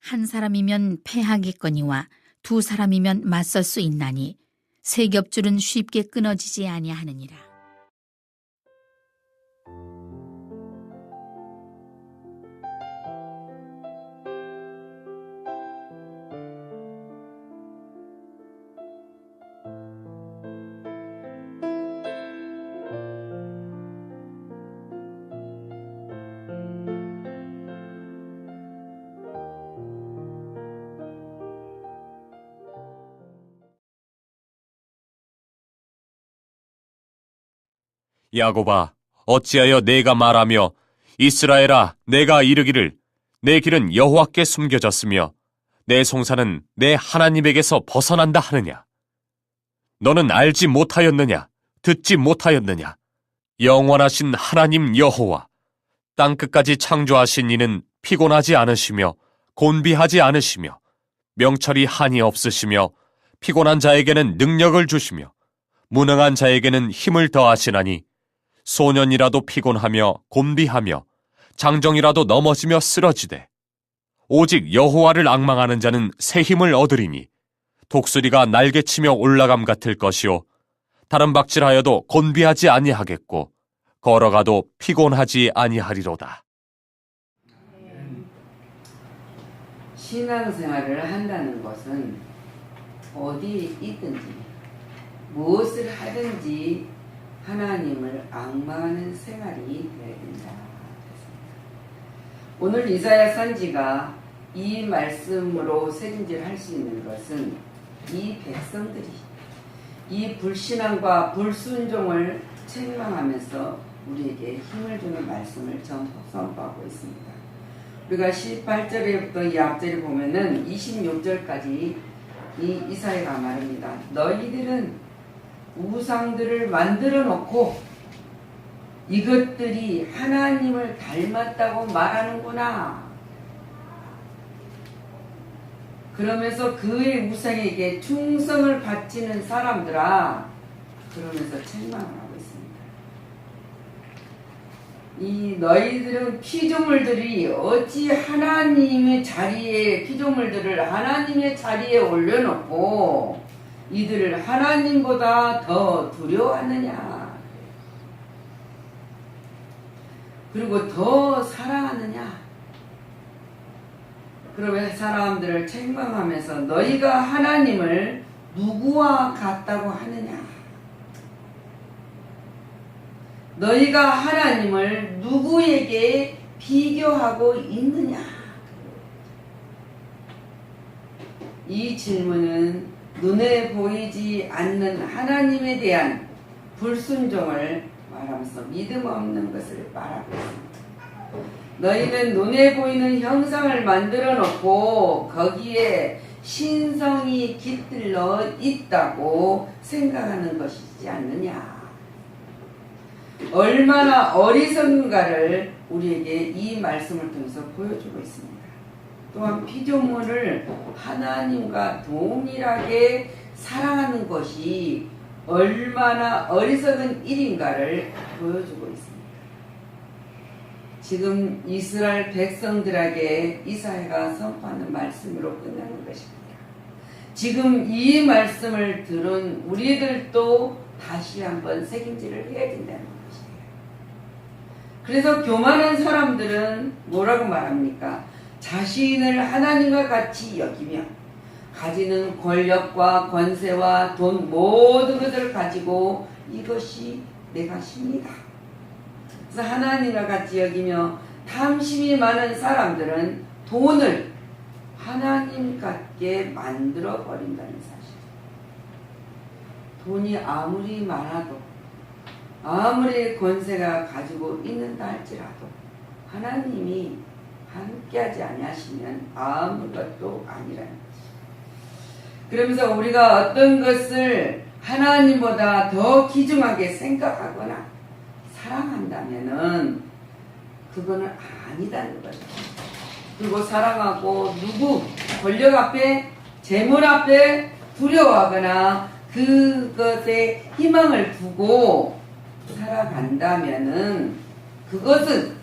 한 사람이면 패하겠거니와 두 사람이면 맞설 수 있나니 세 겹줄은 쉽게 끊어지지 아니하느니라. 야곱아, 어찌하여 내가 말하며 이스라엘아, 내가 이르기를 내 길은 여호와께 숨겨졌으며 내 송사는 내 하나님에게서 벗어난다 하느냐? 너는 알지 못하였느냐? 듣지 못하였느냐? 영원하신 하나님 여호와, 땅끝까지 창조하신 이는 피곤하지 않으시며 곤비하지 않으시며 명철이 한이 없으시며 피곤한 자에게는 능력을 주시며 무능한 자에게는 힘을 더하시나니 소년이라도 피곤하며 곤비하며 장정이라도 넘어지며 쓰러지되 오직 여호와를 앙망하는 자는 새 힘을 얻으리니 독수리가 날개치며 올라감 같을 것이요 다른 박질하여도 곤비하지 아니하겠고 걸어가도 피곤하지 아니하리로다. 신앙생활을 한다는 것은 어디에 있든지 무엇을 하든지 하나님을 앙망하는 생활이 되어야 된다. 오늘 이사야 선지가 이 말씀으로 새김질할 수 있는 것은 이 백성들이 이 불신앙과 불순종을 책망하면서 우리에게 힘을 주는 말씀을 선포하고 있습니다. 우리가 18절에부터 이 앞절을 보면은 26절까지 이 이사야가 말합니다. 너희들은 우상들을 만들어 놓고 이것들이 하나님을 닮았다고 말하는구나. 그러면서 그의 우상에게 충성을 바치는 사람들아, 그러면서 책망을 하고 있습니다. 이 너희들은 피조물들이 어찌 하나님의 자리에 피조물들을 하나님의 자리에 올려놓고 이들을 하나님보다 더 두려워하느냐, 그리고 더 사랑하느냐. 그러면 사람들을 책망하면서 너희가 하나님을 누구와 같다고 하느냐, 너희가 하나님을 누구에게 비교하고 있느냐. 이 질문은 눈에 보이지 않는 하나님에 대한 불순종을 말하면서 믿음 없는 것을 말하고 있습니다. 너희는 눈에 보이는 형상을 만들어 놓고 거기에 신성이 깃들러 있다고 생각하는 것이지 않느냐. 얼마나 어리석은가를 우리에게 이 말씀을 통해서 보여주고 있습니다. 또한 피조물을 하나님과 동일하게 사랑하는 것이 얼마나 어리석은 일인가를 보여주고 있습니다. 지금 이스라엘 백성들에게 이사야가 선포하는 말씀으로 끝나는 것입니다. 지금 이 말씀을 들은 우리들도 다시 한번 새김질을 해야 된다는 것이에요. 그래서 교만한 사람들은 뭐라고 말합니까? 자신을 하나님과 같이 여기며 가지는 권력과 권세와 돈 모든 것을 가지고 이것이 내 것입니다. 그래서 하나님과 같이 여기며 탐심이 많은 사람들은 돈을 하나님 같게 만들어 버린다는 사실. 돈이 아무리 많아도 아무리 권세가 가지고 있는다 할지라도 하나님이 함께하지 아니하시면 아무것도 아니라는 것이죠. 그러면서 우리가 어떤 것을 하나님보다 더 귀중하게 생각하거나 사랑한다면은 그거는 아니다는 거죠. 그리고 사랑하고 누구 권력 앞에 재물 앞에 두려워하거나 그것에 희망을 두고 살아간다면은 그것은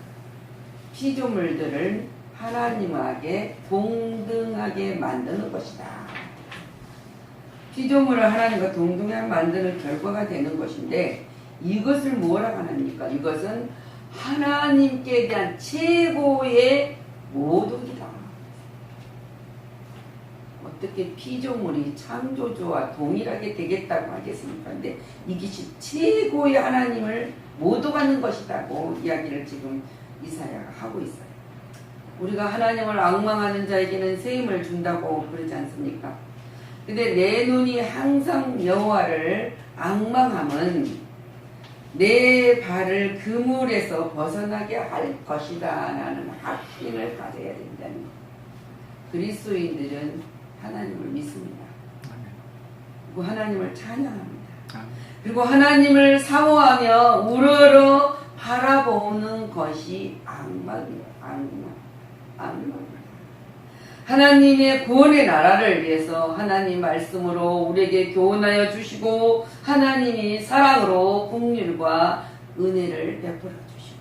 피조물들을 하나님에게 동등하게 만드는 것이다. 피조물을 하나님과 동등하게 만드는 결과가 되는 것인데 이것을 뭐라고 하십니까? 이것은 하나님께 대한 최고의 모독이다. 어떻게 피조물이 창조주와 동일하게 되겠다고 하겠습니까? 근데 이것이 최고의 하나님을 모독하는 것이라고 이야기를 지금 이사야가 하고 있어요. 우리가 하나님을 앙망하는 자에게는 세임을 준다고 그러지 않습니까? 근데 내 눈이 항상 여호와를 앙망함은 내 발을 그물에서 벗어나게 할 것이다 라는 확신을 가져야 된다는 것. 그리스도인들은 하나님을 믿습니다. 그리고 하나님을 찬양합니다. 그리고 하나님을 사모하며 우러러 바라보는 것이 악마입니다. 악마입니다. 하나님의 구원의 나라를 위해서 하나님 말씀으로 우리에게 교훈하여 주시고 하나님이 사랑으로 긍휼과 은혜를 베풀어 주시고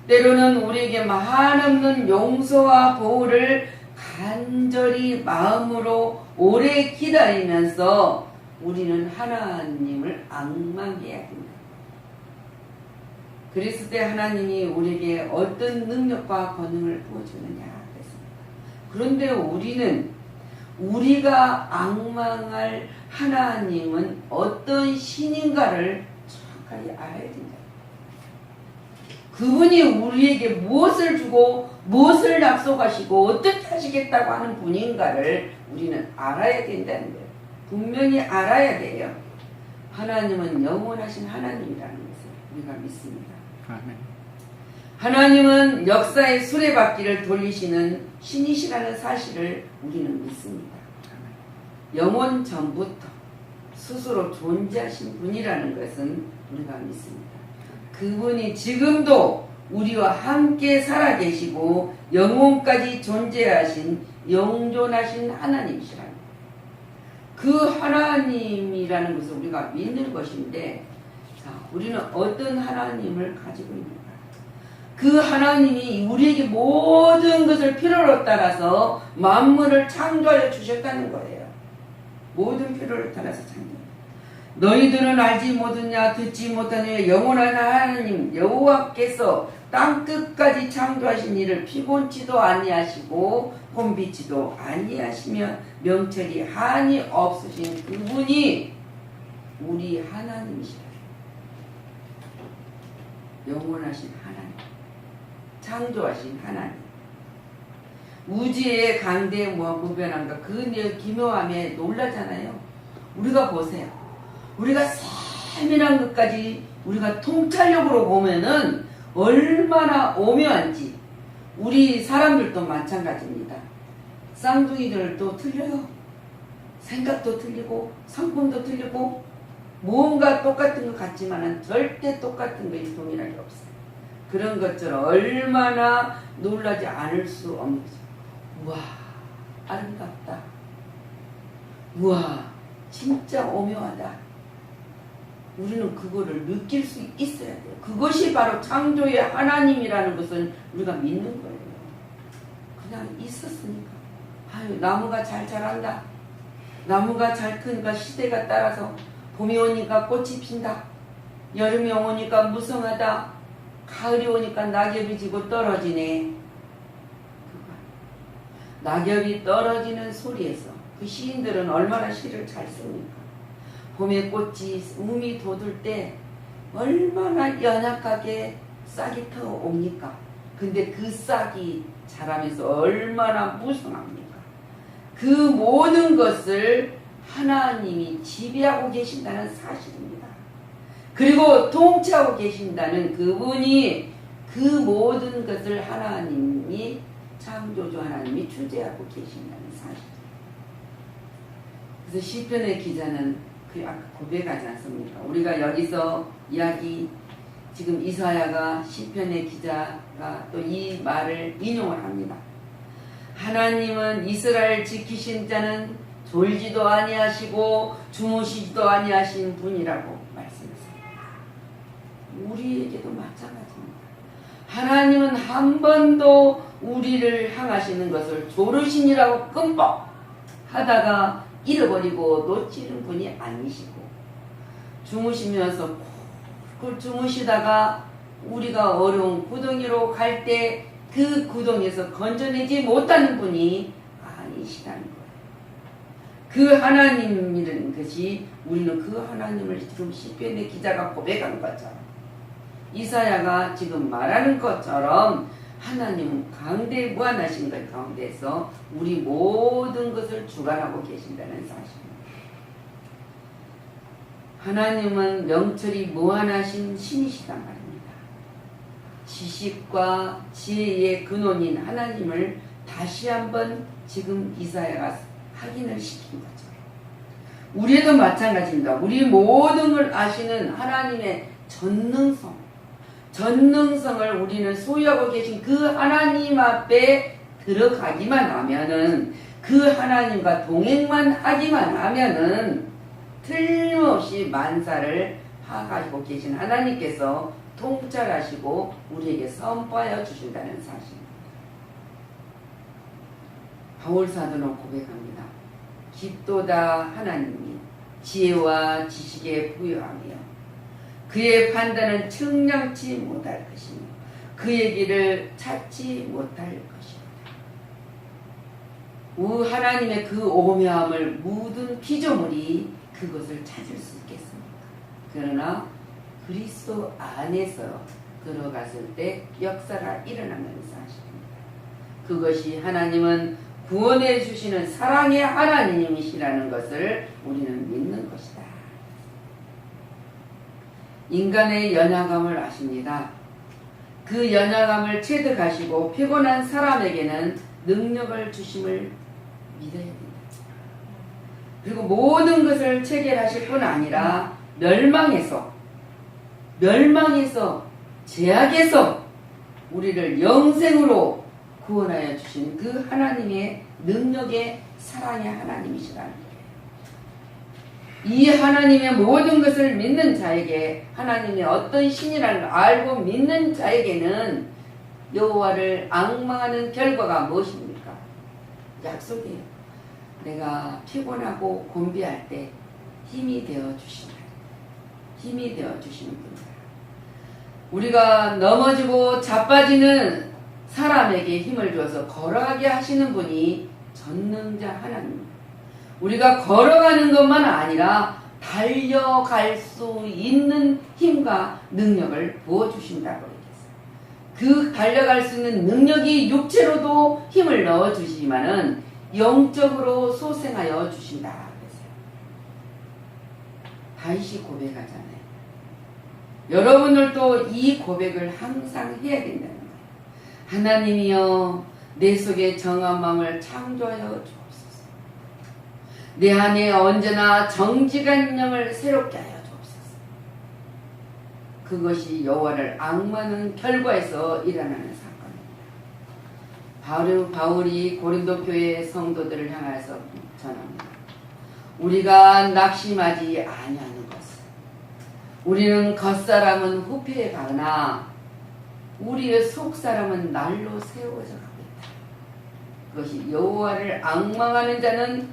때로는 우리에게 한없는 용서와 보호를 간절히 마음으로 오래 기다리면서 우리는 하나님을 앙망해야 된다. 그랬을 때 하나님이 우리에게 어떤 능력과 권능을 부어주느냐 그랬습니다. 그런데 우리는 우리가 앙망할 하나님은 어떤 신인가를 정확하게 알아야 된다. 그분이 우리에게 무엇을 주고 무엇을 약속하시고 어떻게 하시겠다고 하는 분인가를 우리는 알아야 된다는 거예요. 분명히 알아야 돼요. 하나님은 영원하신 하나님이라는 것을 우리가 믿습니다. 아멘. 하나님은 역사의 수레바퀴를 돌리시는 신이시라는 사실을 우리는 믿습니다. 영원 전부터 스스로 존재하신 분이라는 것은 우리가 믿습니다. 그분이 지금도 우리와 함께 살아계시고 영원까지 존재하신 영존하신 하나님이시라는 거예요. 그 하나님이라는 것을 우리가 믿는 것인데 자, 우리는 어떤 하나님을 가지고 있는가? 그 하나님이 우리에게 모든 것을 필요로 따라서 만물을 창조하여 주셨다는 거예요. 모든 필요를 따라서 창조. 너희들은 알지 못하냐 듣지 못하냐 영원한 하나님 여호와께서 땅끝까지 창조하신 이를 피곤치도 아니하시고 곤비치도 아니하시며 명철이 한이 없으신 그분이 우리 하나님이시라. 영원하신 하나님, 창조하신 하나님, 우주의 강대 무변함과 그 기묘함에 놀라잖아요. 우리가 보세요. 우리가 세밀한 것까지 우리가 통찰력으로 보면은 얼마나 오묘한지. 우리 사람들도 마찬가지입니다. 쌍둥이들도 틀려요. 생각도 틀리고 성품도 틀리고 무언가 똑같은 것 같지만은 절대 똑같은 것이 동일하게 없어요. 그런 것처럼 얼마나 놀라지 않을 수 없는 거죠. 우와 아름답다. 우와 진짜 오묘하다. 우리는 그거를 느낄 수 있어야 돼요. 그것이 바로 창조의 하나님이라는 것을 우리가 믿는 거예요. 그냥 있었으니까. 아유 나무가 잘 자란다. 나무가 잘 크니까 시대가 따라서 봄이 오니까 꽃이 핀다. 여름이 오니까 무성하다. 가을이 오니까 낙엽이 지고 떨어지네. 낙엽이 떨어지는 소리에서 그 시인들은 얼마나 시를 잘 씁니까? 봄에 꽃이 움이 돋을 때 얼마나 연약하게 싹이 터옵니까? 근데 그 싹이 자라면서 얼마나 무성합니까? 그 모든 것을 하나님이 지배하고 계신다는 사실입니다. 그리고 통치하고 계신다는 그분이 그 모든 것을 하나님이 창조주 하나님이 주재하고 계신다는 사실입니다. 그래서 시편의 기자는 그 아까 고백하지 않습니까? 우리가 여기서 이야기 지금 이사야가 시편의 기자가 또 이 말을 인용을 합니다. 하나님은 이스라엘 지키신 자는 졸지도 아니하시고 주무시지도 아니하신 분이라고 말씀했습니다. 우리에게도 마찬가지입니다. 하나님은 한 번도 우리를 향하시는 것을 조르신이라고 끔뻑 하다가 잃어버리고 놓치는 분이 아니시고, 주무시면서 꿀꿀 주무시다가 우리가 어려운 구덩이로 갈 때 그 구덩이에서 건져내지 못하는 분이 아니시라는 거예요. 그 하나님이라는 것이, 우리는 그 하나님을 지금 시편의 기자가 고백한 것처럼, 이사야가 지금 말하는 것처럼 하나님은 강대무한하신 것 가운데서 우리 모든 것을 주관하고 계신다는 사실입니다. 하나님은 명철이 무한하신 신이시단 말입니다. 지식과 지혜의 근원인 하나님을 다시 한번 지금 이사야가 확인을 시킨 거죠. 우리도 마찬가지입니다. 우리 모든 걸 아시는 하나님의 전능성을 우리는 소유하고 계신 그 하나님 앞에 들어가기만 하면은, 그 하나님과 동행만 하기만 하면은 틀림없이 만사를 파악하시고 계신 하나님께서 통찰하시고 우리에게 선포하여 주신다는 사실입니다. 바울 사도는 고백합니다. 깊도다 하나님이 지혜와 지식에 부여하며 그의 판단은 측량치 못할 것이며 그의 길을 찾지 못할 것이다. 하나님의 그 오묘함을 묻은 피조물이 그것을 찾을 수 있겠습니까? 그러나 그리스도 안에서 들어갔을 때 역사가 일어나는 사실입니다. 그것이 하나님은 구원해 주시는 사랑의 하나님이시라는 것을 우리는 믿는 것이다. 인간의 연약함을 아십니다. 그 연약함을 체득하시고 피곤한 사람에게는 능력을 주심을 믿어야 됩니다. 그리고 모든 것을 체결하실 뿐 아니라 멸망에서 제약에서 우리를 영생으로 구원하여 주신 그 하나님의 능력의 사랑의 하나님이시라는 거예요. 이 하나님의 모든 것을 믿는 자에게, 하나님의 어떤 신이라는 걸 알고 믿는 자에게는 여호와를 앙망하는 결과가 무엇입니까? 약속이에요. 내가 피곤하고 곤비할 때 힘이 되어 주신다. 힘이 되어 주시는 분이다. 우리가 넘어지고 자빠지는 사람에게 힘을 줘서 걸어가게 하시는 분이 전능자 하나님입니다. 우리가 걸어가는 것만 아니라 달려갈 수 있는 힘과 능력을 부어주신다고 얘기했어요. 그 달려갈 수 있는 능력이 육체로도 힘을 넣어주시지만은 영적으로 소생하여 주신다 그랬어요. 다윗이 고백하잖아요. 여러분들도 이 고백을 항상 해야 된다는 거예요. 하나님이여, 내 속에 정한 마음을 창조하여 주옵소서. 내 안에 언제나 정직한 영을 새롭게 하여 주옵소서. 그것이 여호와를 앙망하는 결과에서 일어나는 사건입니다. 바울이 고린도 교회 성도들을 향해서 전합니다. 우리가 낙심하지 아니하는 것은, 우리는 겉사람은 후패에 가거나 우리의 속사람은 날로 세워져 가고 있다. 그것이 여호와를 앙망하는 자는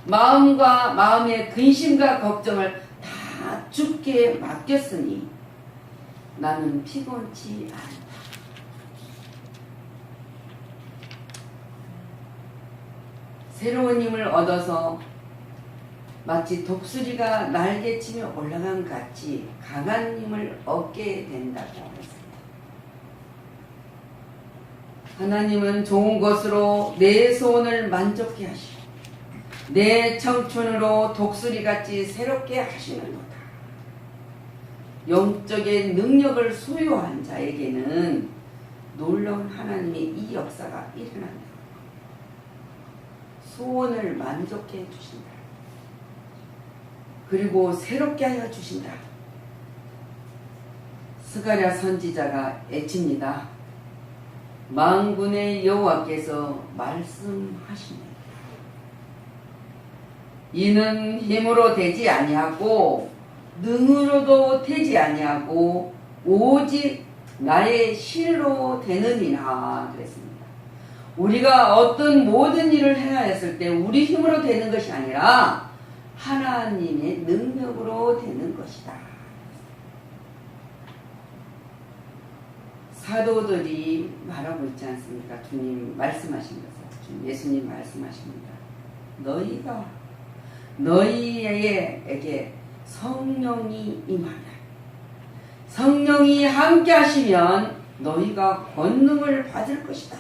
마음과 마음의 근심과 걱정을 다 주께 맡겼으니 나는 피곤치 않다. 새로운 힘을 얻어서 마치 독수리가 날개치며 올라간 같이 강한 힘을 얻게 된다고 했습니다. 하나님은 좋은 것으로 내 소원을 만족케 하시고 내 청춘으로 독수리같이 새롭게 하시는도다. 영적인 능력을 소유한 자에게는 놀라운 하나님의 이 역사가 일어난다. 소원을 만족해 주신다. 그리고 새롭게 하여 주신다. 스가랴 선지자가 애칩니다. 만군의 여호와께서 말씀하십니다. 이는 힘으로 되지 아니하고 능으로도 되지 아니하고 오직 나의 실로 되느니라 그랬습니다. 우리가 어떤 모든 일을 행하였을 때 우리 힘으로 되는 것이 아니라 하나님의 능력으로 되는 것이다. 사도들이 말하고 있지 않습니까? 주님 말씀하신 것을, 예수님 말씀하십니다. 너희가 너희에게 성령이 임하면, 성령이 함께 하시면 너희가 권능을 받을 것이다.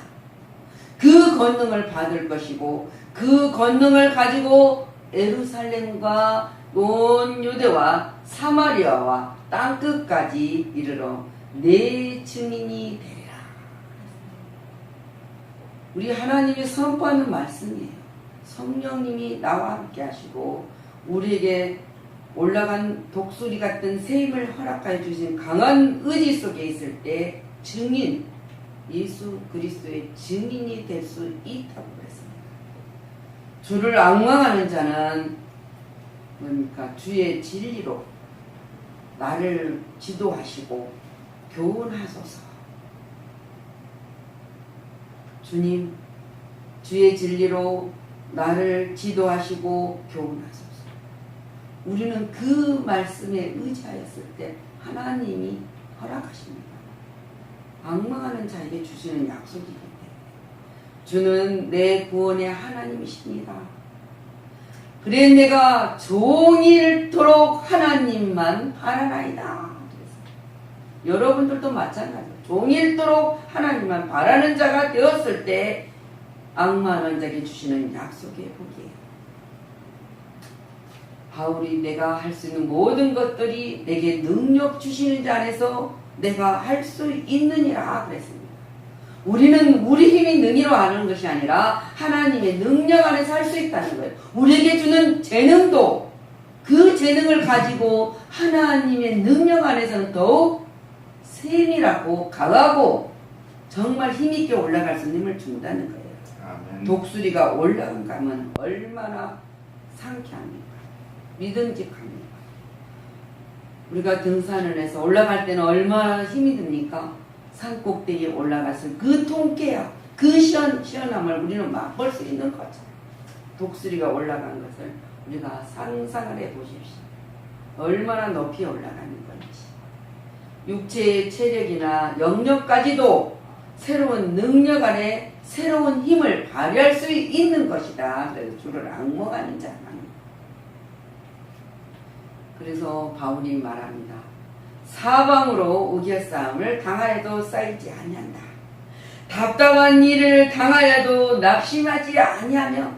그 권능을 받을 것이고 그 권능을 가지고 예루살렘과 온 유대와 사마리아와 땅끝까지 이르러 내 증인이 되리라. 우리 하나님이 선포하는 말씀이에요. 성령님이 나와 함께 하시고 우리에게 올라간 독수리 같은 새 힘을 허락하여 주신 강한 의지 속에 있을 때 증인, 예수 그리스도의 증인이 될 수 있다고 그랬습니다. 주를 앙망하는 자는 뭡니까? 주의 진리로 나를 지도하시고 교훈하소서. 주님, 주의 진리로 나를 지도하시고 교훈하소서. 우리는 그 말씀에 의지하였을 때 하나님이 허락하십니다. 앙망하는 자에게 주시는 약속이기 때문에 주는 내 구원의 하나님이십니다. 그래 내가 종일토록 하나님만 바라나이다. 여러분들도 마찬가지예요. 종일토록 하나님만 바라는 자가 되었을 때 앙망하는 자에게 주시는 약속의 복이에요. 바울이 내가 할 수 있는 모든 것들이 내게 능력 주시는 자 안에서 내가 할 수 있느니라 그랬습니다. 우리는 우리 힘이 능히로 하는 것이 아니라 하나님의 능력 안에서 할 수 있다는 거예요. 우리에게 주는 재능도 그 재능을 가지고 하나님의 능력 안에서는 더욱 세밀하고 강하고 정말 힘있게 올라갈 수 있는 힘을 준다는 거예요. 아멘. 독수리가 올라간 감은 얼마나 상쾌합니까? 믿음직합니다. 우리가 등산을 해서 올라갈 때는 얼마나 힘이 듭니까? 산 꼭대기에 올라가서 그 통쾌함, 그 시원함을 우리는 맛볼 수 있는 거죠. 독수리가 올라간 것을 우리가 상상을 해보십시오. 얼마나 높이 올라가는 건지. 육체의 체력이나 영역까지도 새로운 능력 안에 새로운 힘을 발휘할 수 있는 것이다. 그래서 주를 앙망하는 자는. 그래서 바울이 말합니다. 사방으로 우겨싸움을 당하여도 쌓이지 아니한다. 답답한 일을 당하여도 낙심하지 아니하며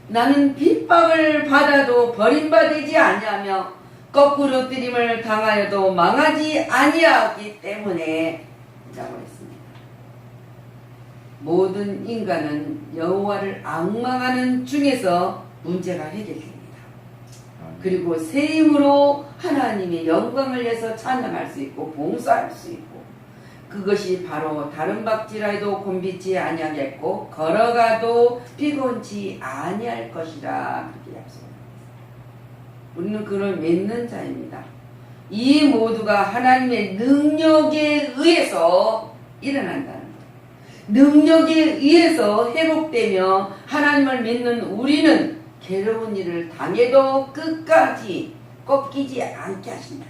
나는 핍박을 받아도 버림받지 아니하며 거꾸로 뜨림을 당하여도 망하지 아니하기 때문에 라고 했습니다. 모든 인간은 여호와를 앙망하는 중에서 문제가 해결됩니다. 그리고 새 힘으로 하나님의 영광을 위해서 찬양할 수 있고 봉사할 수 있고 그것이 바로 다른 박질하여도 곤비지 아니하겠고 걸어가도 피곤치 아니할 것이라 그렇게 약속합니다. 우리는 그를 믿는 자입니다. 이 모두가 하나님의 능력에 의해서 일어난다는 거예요. 능력에 의해서 회복되며 하나님을 믿는 우리는 괴로운 일을 당해도 끝까지 꺾이지 않게 하신다.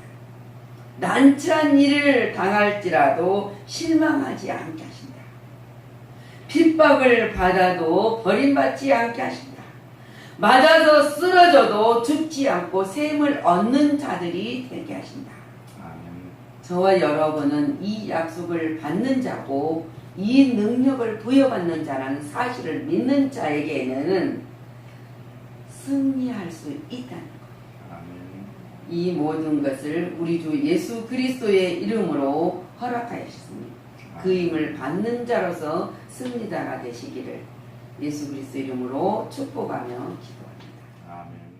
난처한 일을 당할지라도 실망하지 않게 하신다. 핍박을 받아도 버림받지 않게 하신다. 맞아서 쓰러져도 죽지 않고 샘을 얻는 자들이 되게 하신다. 저와 여러분은 이 약속을 받는 자고 이 능력을 부여받는 자라는 사실을 믿는 자에게는 승리할 수 있다는 거예요. 이 모든 것을 우리 주 예수 그리스도의 이름으로 허락하셨습니다. 그 힘을 받는 자로서 승리자가 되시기를 예수 그리스도 이름으로 축복하며 기도합니다. 아멘.